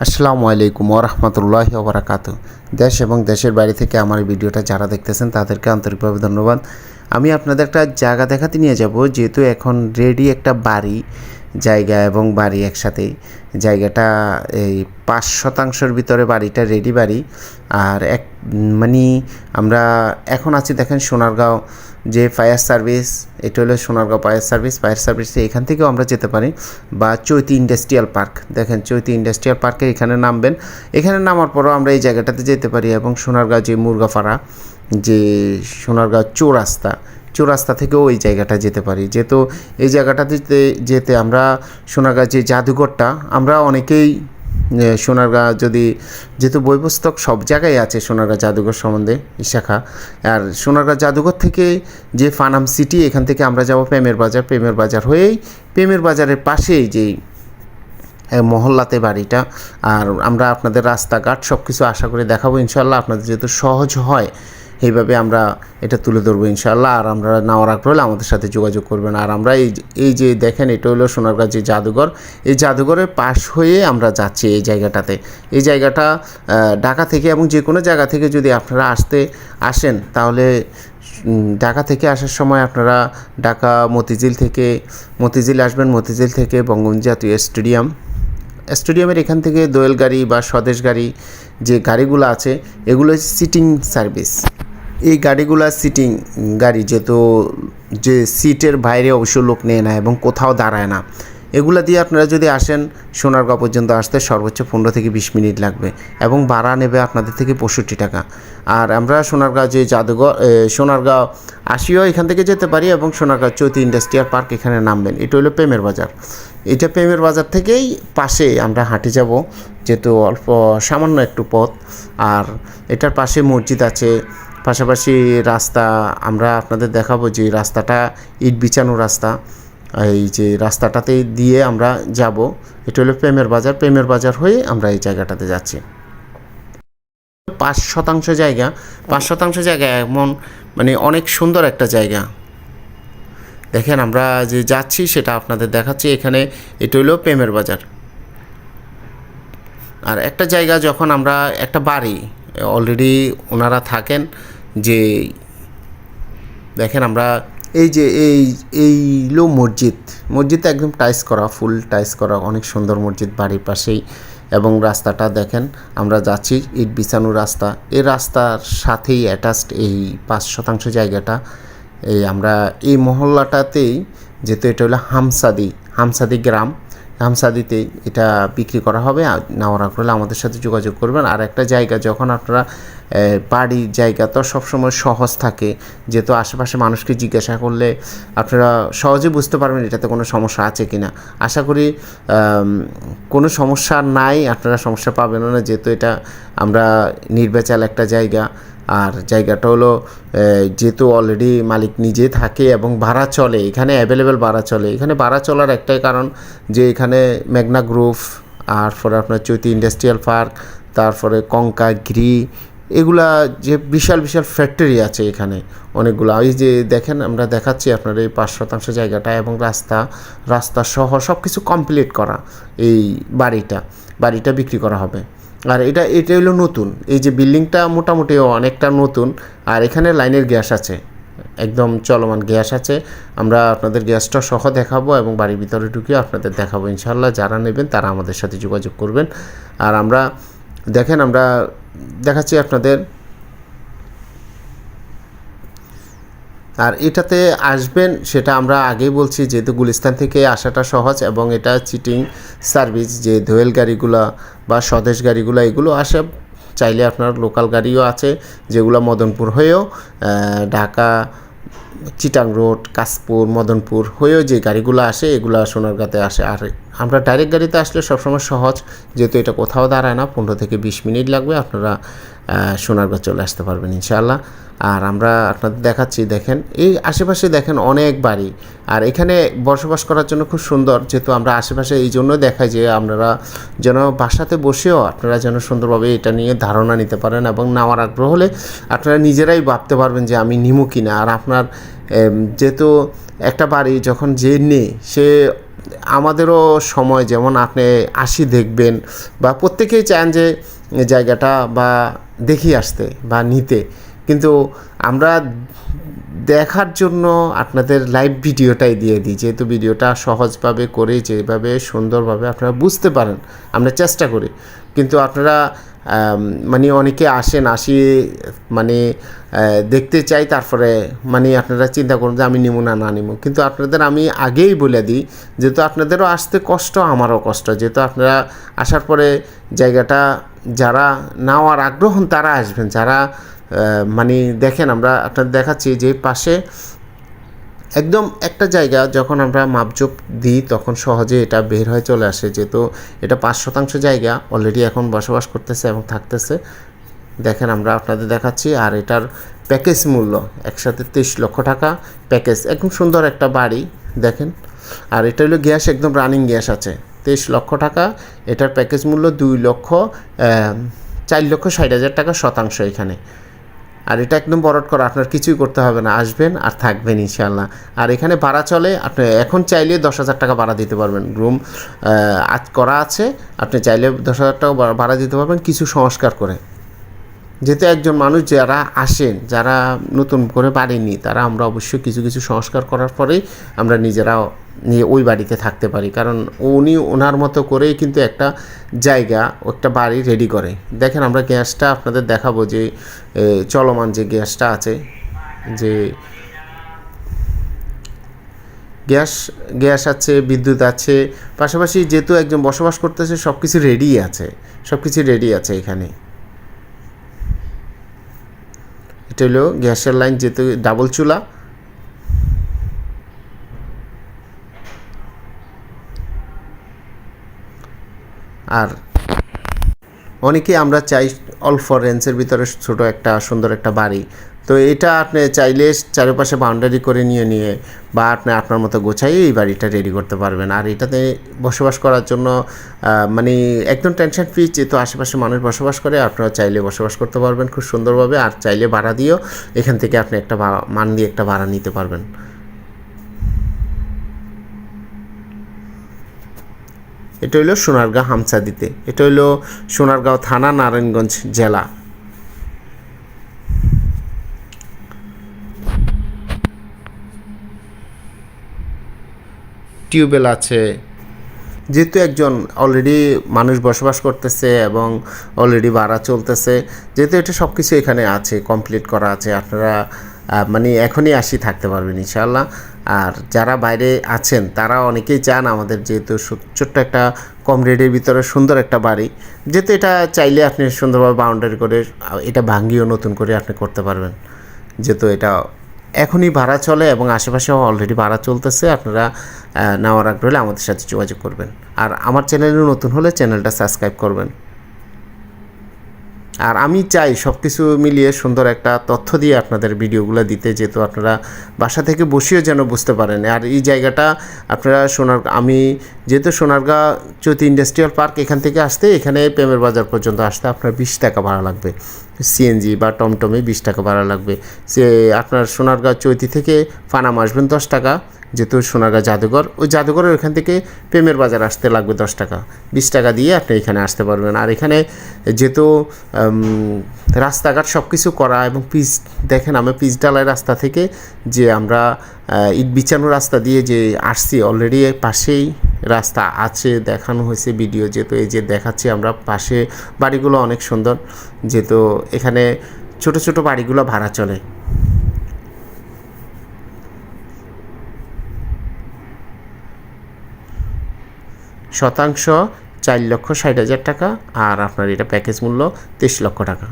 আসসালামু আলাইকুম ওয়া রাহমাতুল্লাহি ওয়া বারাকাতুহু। দেশ এবং দেশের বাইরে থেকে আমার এই ভিডিওটা যারা দেখতেছেন তাদেরকে আন্তরিকভাবে ধন্যবাদ। আমি আপনাদের একটা জায়গা দেখাতে নিয়ে যাব, যেহেতু এখন রেডি একটা বাড়ি জায়গা এবং বাড়ি একসাথেই। জায়গাটা এই ৫% ভিতরে বাড়িটা রেডি বাড়ি। আর মানে আমরা এখন আছি দেখেন সোনারগাঁও যে ফায়ার সার্ভিস, এটা হলো সোনারগাঁও ফায়ার সার্ভিস এখান থেকেও আমরা যেতে পারি, বা চৈতি ইন্ডাস্ট্রিয়াল পার্ক। দেখেন চৈতি ইন্ডাস্ট্রিয়াল পার্কে এখানে নামবেন, এখানে নামার পরও আমরা এই জায়গাটাতে যেতে পারি। এবং সোনারগাঁও যে মুরগাপাড়া, যে সোনারগাঁও চৌরাস্তা থেকেও এই জায়গাটা যেতে পারি। যেহেতু এই জায়গাটাতে যেতে আমরা সোনারগাঁও যে জাদুঘরটা, আমরা অনেকেই সোনারগাঁও যেহেতু বই পুস্তক সব জায়গায় আছে সোনারগাঁও জাদুঘর সম্বন্ধে শাখা। আর সোনারগাঁও জাদুঘর থেকে যে ফানাম সিটি, এখান থেকে আমরা যাব প্রেমের বাজার হয়েই প্রেমের বাজারের পাশেই যেই মহল্লাতে বাড়িটা। আর আমরা আপনাদের রাস্তাঘাট সব কিছু আশা করে দেখাবো ইনশাল্লাহ, আপনাদের যেহেতু সহজ হয় এইভাবে আমরা এটা তুলে ধরবো ইনশাল্লাহ। আর আমরা নেওয়ার আগ্রহ হলে আমাদের সাথে যোগাযোগ করবেন। আর আমরা এই যে দেখেন, এটা হলো সোনারগাঁও যে জাদুঘর, এই জাদুঘরের পাশ হয়ে আমরা যাচ্ছি এই জায়গাটাতে। এই জায়গাটা ঢাকা থেকে এবং যে কোনো জায়গা থেকে যদি আপনারা আসেন, তাহলে ঢাকা থেকে আসার সময় আপনারা ঢাকা মতিঝিল আসবেন। মতিঝিল থেকে বঙ্গবন্ধু জাতীয় স্টেডিয়ামের এখান থেকে দোয়েল গাড়ি বা স্বদেশ গাড়ি যে গাড়িগুলো আছে, এগুলো সিটিং সার্ভিস। এই গাড়িগুলো সিটিং গাড়ি, যেহেতু যে সিটের বাইরে অবশ্য লোক নেয় না এবং কোথাও দাঁড়ায় না। এগুলো দিয়ে আপনারা যদি আসেন সোনারগাঁও পর্যন্ত আসতে সর্বোচ্চ 15 থেকে 20 মিনিট লাগবে এবং ভাড়া নেবে আপনাদের থেকে 65 টাকা। আর আমরা সোনারগাঁও যে জাদুঘর, সোনারগাঁও আসিও এখান থেকে যেতে পারি এবং সোনারগাঁও চৈতি ইন্ডাস্ট্রিয়াল পার্ক এখানে নামবেন। এটা হলো প্রেমের বাজার। এটা প্রেমের বাজার থেকেই পাশে আমরা হাঁটে যাব, যেহেতু অল্প সামান্য একটু পথ। আর এটার পাশে মসজিদ আছে, পাশাপাশি রাস্তা আমরা আপনাদের দেখাবো যে রাস্তাটা ইট বিছানো রাস্তা। এই যে রাস্তাটাতে দিয়ে আমরা যাব, এটা হলো প্রেমের বাজার হয়ে আমরা এই জায়গাটাতে যাচ্ছি। 5% জায়গা, 5% জায়গা এমন মানে অনেক সুন্দর একটা জায়গা। দেখেন আমরা যে যাচ্ছি সেটা আপনাদের দেখাচ্ছি। এখানে এটা হলো প্রেমের বাজার। আর একটা জায়গা, যখন আমরা একটা বাড়ি অলরেডি ওনারা থাকেন, যে দেখেন আমরা এই যে এইলো মসজিদটা একদম ফুল টাইস করা অনেক সুন্দর মসজিদ বাড়ির পাশেই। এবং রাস্তাটা দেখেন, আমরা যাচ্ছি ইট বিছানো রাস্তা। এই রাস্তার সাথেই অ্যাটাচড এই 5% জায়গাটা। আমরা এই মহল্লাটাতেই, যেহেতু এটা হলো হামসাদি গ্রাম, হামসাদিতেই এটা বিক্রি করা হবে। নেওয়ার আগ্রহ হলে আমাদের সাথে যোগাযোগ করবেন। আর একটা জায়গা, যখন আপনারা বাড়ির জায়গা তো সবসময় সহজ থাকে, যেহেতু আশেপাশে মানুষকে জিজ্ঞাসা করলে আপনারা সহজে বুঝতে পারবেন এটাতে কোনো সমস্যা আছে কি না। আশা করি কোনো সমস্যা নাই, আপনারা সমস্যা পাবেন না, যেহেতু এটা আমরা নির্ভেজাল একটা জায়গা। আর জায়গাটা হলো যেহেতু অলরেডি মালিক নিজে থাকে এবং ভাড়া চলে, এখানে অ্যাভেলেবেল ভাড়া চলে। এখানে ভাড়া চলার একটাই কারণ যে এখানে মেঘনা গ্রুপ, আর পরে আপনার চৈতি ইন্ডাস্ট্রিয়াল পার্ক, তারপরে কঙ্কা ঘিরি, এগুলা যে বিশাল ফ্যাক্টরি আছে এখানে অনেকগুলো। এই যে দেখেন, আমরা দেখাচ্ছি আপনার এই 5% জায়গাটা এবং রাস্তা সহ সব কিছু কমপ্লিট করা। এই বাড়িটা বিক্রি করা হবে। আর এটা হলো নতুন, এই যে বিল্ডিংটা মোটামুটি অনেকটা নতুন। আর এখানে লাইনের গ্যাস আছে, একদম চলমান গ্যাস আছে। আমরা আপনাদের গ্যাসটা সহ দেখাবো এবং বাড়ির ভিতরে ঢুকিয়ে আপনাদের দেখাবো ইনশাল্লাহ। যারা নেবেন তারা আমাদের সাথে যোগাযোগ করবেন। আর আমরা দেখেন, আমরা দেখাচ্ছি আপনাদের। আর এটাতে আসবেন সেটা আমরা আগেই বলছি, যেহেতু গুলিস্তান থেকে আসাটা সহজ এবং এটা চিটিং সার্ভিস, যে দোয়েল গাড়িগুলো বা স্বদেশ গাড়িগুলো এগুলো আসে। চাইলে আপনার লোকাল গাড়িও আছে, যেগুলো মদনপুর হয়েও ঢাকা, চিটাং রোড, কাশপুর, মদনপুর হয়েও যে গাড়িগুলো আসে, এগুলো সোনারগাঁতে আসে। আর আমরা ডাইরেক্ট গাড়িতে আসলে সবসময় সহজ, যেহেতু এটা কোথাও দাঁড়ায় না, 15 থেকে 20 মিনিট লাগবে, আপনারা সোনারগাঁও চলে আসতে পারবেন ইনশাআল্লাহ। আর আমরা আপনাদের দেখাচ্ছি, দেখেন এই আশেপাশে দেখেন অনেক বাড়ি। আর এখানে বসবাস করার জন্য খুব সুন্দর, যেহেতু আমরা আশেপাশে এই জন্য দেখাই যে আপনারা যেন বাসাতে বসেও আপনারা যেন সুন্দরভাবে এটা নিয়ে ধারণা নিতে পারেন এবং নেওয়ার আগ্রহ হলে আপনারা নিজেরাই ভাবতে পারবেন যে আমি নিমু কিনা। আর আপনার যেহেতু একটা বাড়ি যখন যে নেই, সে আমাদেরও সময় যেমন আপনি আসি দেখবেন বা প্রত্যেকেই চান যে জায়গাটা বা দেখি আসতে বা নিতে, কিন্তু আমরা দেখার জন্য আপনাদের লাইভ ভিডিওটাই দিয়ে দিই, যেহেতু ভিডিওটা সহজভাবে করে যেভাবে সুন্দরভাবে আপনারা বুঝতে পারেন আমরা চেষ্টা করি। কিন্তু আপনারা মানে অনেকে আসি মানে দেখতে চাই, তারপরে মানে আপনারা চিন্তা করুন যে আমি নিবো না নিবো, কিন্তু আপনাদের আমি আগেই বলে দিই যেহেতু আপনাদেরও আসতে কষ্ট আমারও কষ্ট, যেহেতু আপনারা আসার পরে জায়গাটা যারা নেওয়ার আগ্রহ তারা আসবেন, যারা মানে দেখেন আমরা আপনাদের দেখাচ্ছি যে পাশে একদম একটা জায়গা যখন আমরা মাপজোপ দিই তখন সহজে এটা বের হয়ে চলে আসে, যেহেতু এটা 5% জায়গা অলরেডি এখন বসবাস করতেছে এবং থাকতেছে। দেখেন আমরা আপনাদের দেখাচ্ছি, আর এটার প্যাকেজ মূল্য একসাথে 23 লক্ষ টাকা প্যাকেজ, একদম সুন্দর একটা বাড়ি দেখেন। আর এটা হলো গ্যাস, একদম রানিং গ্যাস আছে, 23 লক্ষ টাকা এটার প্যাকেজ মূল্য। 4,60,000 টাকা শতাংশ এখানে। আর এটা একদম বরট করা, আপনার কিছুই করতে হবে না, আসবেন আর থাকবেন ইনশাআল্লাহ। আর এখানে ভাড়া চলে, আপনি এখন চাইলে 10,000 টাকা ভাড়া দিতে পারবেন, রুম আজ করা আছে, আপনি চাইলে 10,000 টাকা ভাড়া দিতে পারবেন কিছু সংস্কার করে। যেহেতু একজন মানুষ যারা আসেন, যারা নতুন করে বাড়ি নিই, তারা আমরা অবশ্যই কিছু কিছু সংস্কার করার পরেই আমরা নিজেরাও নিয়ে ওই বাড়িতে থাকতে পারি, কারণ উনি ওনার মতো করেই কিন্তু একটা জায়গা একটা বাড়ি রেডি করে। দেখেন আমরা গ্যাসটা আপনাদের দেখাবো যে চলমান যে গ্যাসটা আছে, যে গ্যাস আছে, বিদ্যুৎ আছে, পাশাপাশি যেহেতু একজন বসবাস করতেছে সব কিছু রেডি আছে এখানে। এটা হলো গ্যাসের লাইন, যেহেতু ডাবল চুলা। আর অনেকেই আমরা চাই অল্প রেঞ্জের ভিতরে ছোট একটা সুন্দর একটা বাড়ি, তো এটা আপনি চাইলে চারপাশে বাউন্ডারি করে নিয়ে বা আপনি আপনার মতো গোছাই এই বাড়িটা রেডি করতে পারবেন। আর এটাতে বসবাস করার জন্য মানে একদম টেনশন ফ্রি, যেহেতু আশেপাশে মানুষ বসবাস করে, আপনারা চাইলে বসবাস করতে পারবেন খুব সুন্দরভাবে। আর চাইলে ভাড়া দিয়েও এখান থেকে আপনি একটা মান দিয়ে একটা ভাড়া নিতে পারবেন। এটা হলো সোনারগাঁও হামসাদিতে, এটা হলো সোনারগাঁও থানা, নারায়ণগঞ্জ জেলা। টিউবওয়েল আছে, যেহেতু একজন অলরেডি মানুষ বসবাস করতেছে এবং অলরেডি ভাড়া চলতেছে, যেহেতু এটা সব কিছু এখানে আছে, কমপ্লিট করা আছে, আপনারা মানে এখনই থাকতে পারবেন ইনশাআল্লাহ। আর যারা বাইরে আছেন তারা অনেকেই চান আমাদের যেহেতু ছোট্ট একটা কম রেটের ভিতরে সুন্দর একটা বাড়ি, যেহেতু এটা চাইলে আপনি সুন্দরভাবে বাউন্ডারি করে এটা ভাঙ্গিও নতুন করে আপনি করতে পারবেন, যেহেতু এটা এখনই ভাড়া চলে এবং আশেপাশেও অলরেডি ভাড়া চলতেছে। আপনারা নেওয়ার আগ্রহ হলে আমাদের সাথে যোগাযোগ করবেন। আর আমার চ্যানেলে নতুন হলে চ্যানেলটা সাবস্ক্রাইব করবেন। আর আমি চাই সব কিছু মিলিয়ে সুন্দর একটা তথ্য দিয়ে আপনাদের ভিডিওগুলো দিতে, যেহেতু আপনারা বাসা থেকে বসেও যেন বুঝতে পারেন। আর এই জায়গাটা আপনারা আমি যেহেতু সোনারগাঁ চৈতি ইন্ডাস্ট্রিয়াল পার্ক, এখান থেকে আসতে এখানে প্রেমের বাজার পর্যন্ত আসতে আপনার 20 টাকা ভাড়া লাগবে, সিএনজি বা টমটমে 20 টাকা ভাড়া লাগবে। সে আপনার সোনারগাঁ চৈতি থেকে ফানাম আসবেন 10 টাকা, যেহেতু সোনারগাঁ জাদুঘর, ওই জাদুঘরের ওখান থেকে প্রেমের বাজার আসতে লাগবে 10 টাকা। 20 টাকা দিয়ে আপনি এখানে আসতে পারবেন। আর এখানে যেহেতু রাস্তাঘাট সব কিছু করা এবং পিচ দেখেন, আমি পিচ ঢালাই রাস্তা থেকে যে আমরা ইট বিছানো রাস্তা দিয়ে যে আসছি, অলরেডি পাশেই রাস্তা আছে, দেখানো হয়েছে ভিডিও, যেহেতু এই যে দেখাচ্ছি আমরা পাশে বাড়িগুলো অনেক সুন্দর, যেহেতু এখানে ছোট ছোট বাড়িগুলো ভাড়া চলে। শতাংশ 4,60,000 টাকা, আর আপনার এটা প্যাকেজ মূল্য 23 লক্ষ টাকা।